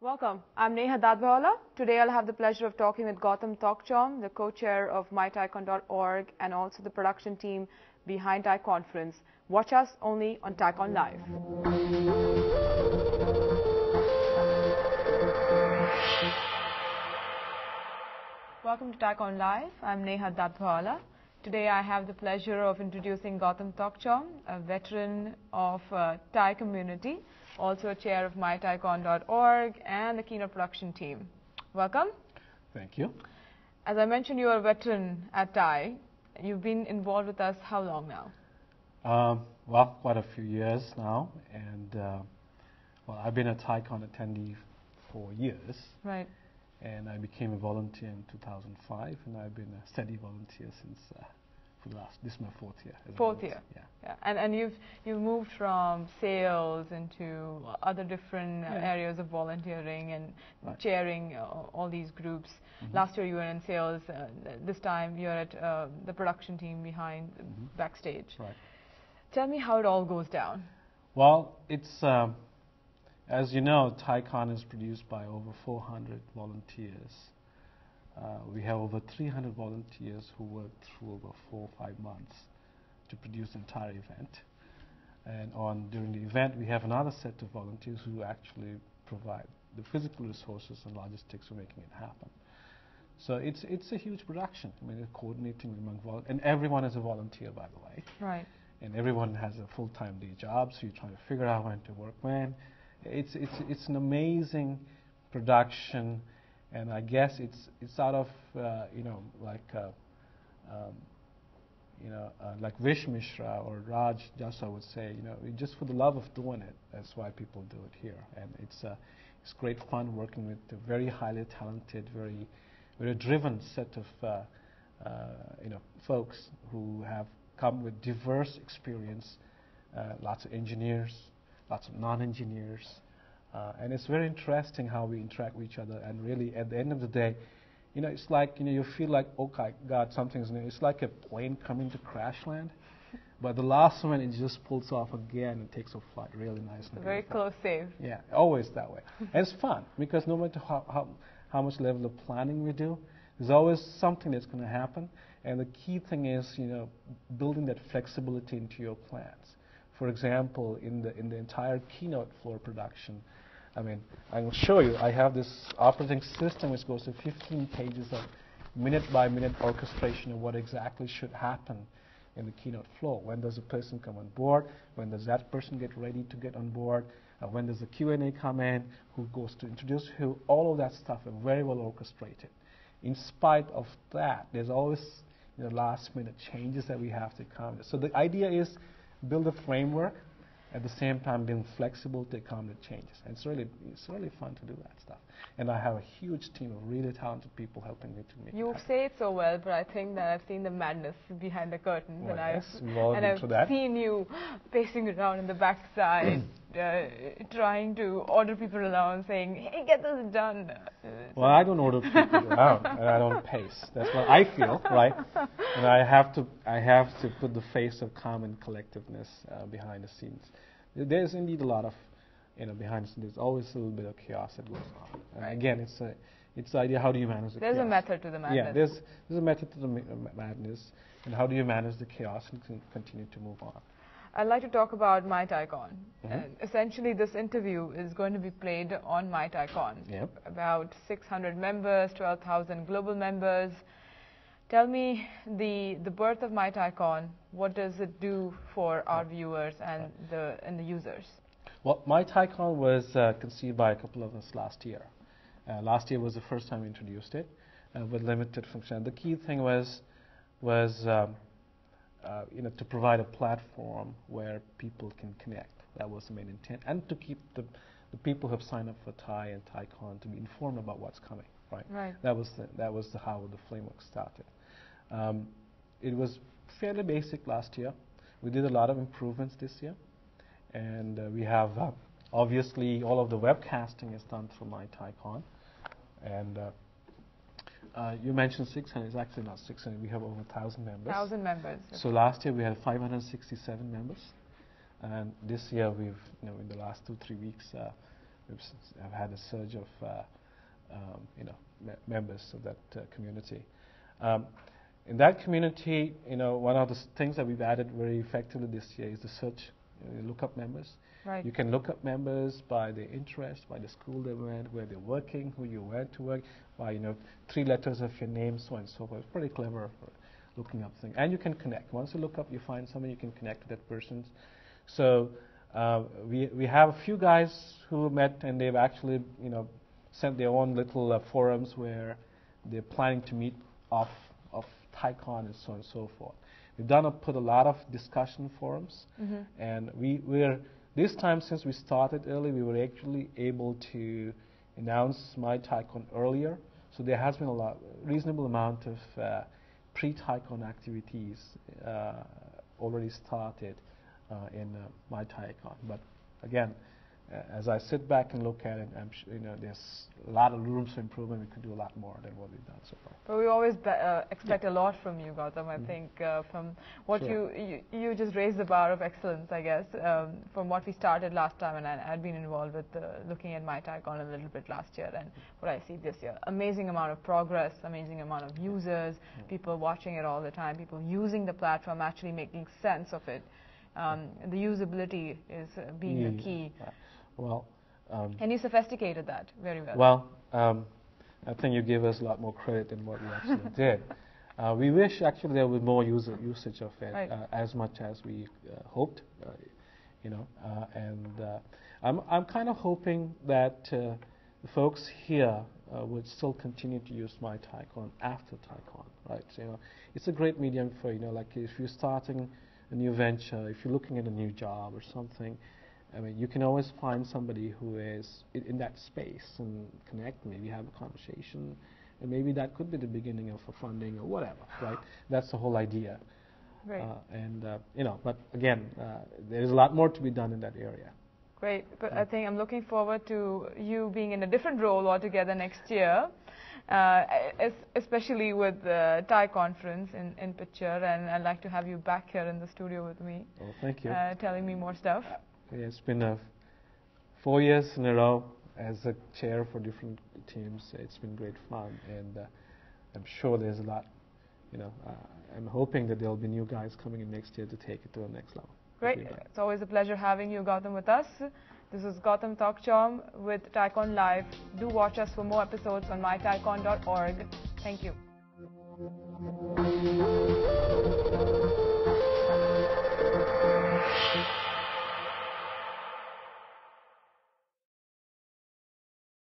Welcome. I'm Neha Dadbhawala. Today I'll have the pleasure of talking with Gautam Thockchom, the co-chair of myTiEcon.org and also the production team behind TiEconference. Watch us only on TiEcon Live. Welcome to TiEcon Live. I'm Neha Dadbhawala. Today I have the pleasure of introducing Gautam Thockchom, a veteran of TiE community, also a chair of myTiEcon.org and the keynote production team. Welcome. Thank you. As I mentioned, you are a veteran at TiE. You've been involved with us how long now? Well, quite a few years now, and well, I've been a TiEcon attendee for years. Right. And I became a volunteer in 2005, and I've been a steady volunteer since for the last. This is my fourth year. Fourth year. Yeah. And you've moved from sales into other different areas of volunteering and chairing all these groups. Last year you were in sales. This time you're at the production team behind backstage. Right. Tell me how it all goes down. Well, it's as you know, TiEcon is produced by over 400 volunteers. We have over 300 volunteers who work through over 4 or 5 months to produce the entire event. And during the event, we have another set of volunteers who actually provide the physical resources and logistics for making it happen. So it's a huge production. I mean, coordinating among volunteers, and everyone is a volunteer, by the way. Right. And everyone has a full-time day job, so you're trying to figure out when to work when. It's an amazing production, and I guess it's out of like Vish Mishra or Raj Jassa would say, just for the love of doing it. That's why people do it here, and it's great fun working with a very highly talented, very driven set of folks who have come with diverse experience, lots of engineers, lots of non-engineers, and it's very interesting how we interact with each other. And really, at the end of the day, it's like you feel like, okay, God, something's new. It's like a plane coming to crash land, but the last one it just pulls off again and takes a flight really nice. And very close save. Yeah, always that way. And it's fun because no matter how much level of planning we do, there's always something that's going to happen. And the key thing is, building that flexibility into your plans. For example, in the entire keynote floor production, I mean, I will show you. I have this operating system which goes to 15 pages of minute-by-minute orchestration of what exactly should happen in the keynote floor. When does a person come on board? When does that person get ready to get on board? When does the Q&A come in? Who goes to introduce who? All of that stuff is very well orchestrated. In spite of that, there's always last-minute changes that we have to accommodate. So the idea is build a framework, at the same time being flexible to accommodate changes. And it's really fun to do that stuff. And I have a huge team of really talented people helping me to make it happen. You say it so well, but I think that I've seen the madness behind the curtain. Well, and I've seen you pacing around in the backside, trying to order people around, saying, hey, get this done. Well, I don't order people around, and I don't pace. That's what I feel, right? And I have to put the face of calm and collectiveness behind the scenes. There's indeed a lot of, behind the scenes. There's always a little bit of chaos that goes on. Right. Again, it's the idea, how do you manage the chaos? There's a method to the madness. Yeah, there's a method to the madness, and how do you manage the chaos and continue to move on? I'd like to talk about myTiEcon. Essentially, this interview is going to be played on myTiEcon. Yep. About 600 members, 12,000 global members. Tell me the birth of myTiEcon. What does it do for our viewers and the users? Well, myTiEcon was conceived by a couple of us last year. Last year was the first time we introduced it with limited function. The key thing was to provide a platform where people can connect. That was the main intent, and to keep the people who have signed up for TiE and TiEcon to be informed about what's coming. Right. That was how the framework started. It was fairly basic last year. We did a lot of improvements this year, and we have obviously all of the webcasting is done through myTiEcon, and you mentioned 600. It's actually not 600. We have over 1,000 members. 1,000 members. So last year we had 567 members, and this year we've, in the last 2-3 weeks, have had a surge of members of that community. In that community, one of the things that we've added very effectively this year is the search, look up members. Right. You can look up members by their interest, by the school they went, where they're working, who you went to work, by 3 letters of your name, so on and so forth. It's pretty clever for looking up things. And you can connect. Once you look up, you find someone, you can connect to that person. So we have a few guys who met, and they've actually sent their own little forums where they're planning to meet off TiEcon and so on and so forth. We've put a lot of discussion forums, and we're this time, since we started early, we were actually able to announce my TiEcon earlier. So there has been reasonable amount of pre-TiEcon activities already started in my TiEcon. But again, as I sit back and look at it, I'm there's a lot of room for improvement. We could do a lot more than what we've done so far. But we always expect a lot from you, Gautam. I think from what Sure. you just raised the bar of excellence, I guess, from what we started last time, and I'd been involved with looking at my TiEcon a little bit last year, and what I see this year. Amazing amount of progress, amazing amount of users, people watching it all the time, people using the platform, actually making sense of it. The usability is being the key. Well, and you sophisticated that very well. Well, I think you give us a lot more credit than what we actually did. We wish actually there was more usage of it, right. As much as we hoped, and I'm kind of hoping that the folks here would still continue to use my TiEcon after TiEcon, right? So, it's a great medium for like if you're starting a new venture, if you're looking at a new job or something. I mean, you can always find somebody who is in that space and connect, maybe have a conversation, and maybe that could be the beginning of a funding or whatever, right? That's the whole idea. Great. But again, there is a lot more to be done in that area. Great. I think I'm looking forward to you being in a different role altogether next year, especially with the TiE conference in picture, and I'd like to have you back here in the studio with me. Oh, thank you. Telling me more stuff. Yeah, it's been 4 years in a row as a chair for different teams. It's been great fun, and I'm sure there's a lot. I'm hoping that there'll be new guys coming in next year to take it to the next level. Great. It's always a pleasure having you, Gautam, with us. This is Gautam Thockchom with TiEcon Live. Do watch us for more episodes on mytiecon.org. Thank you.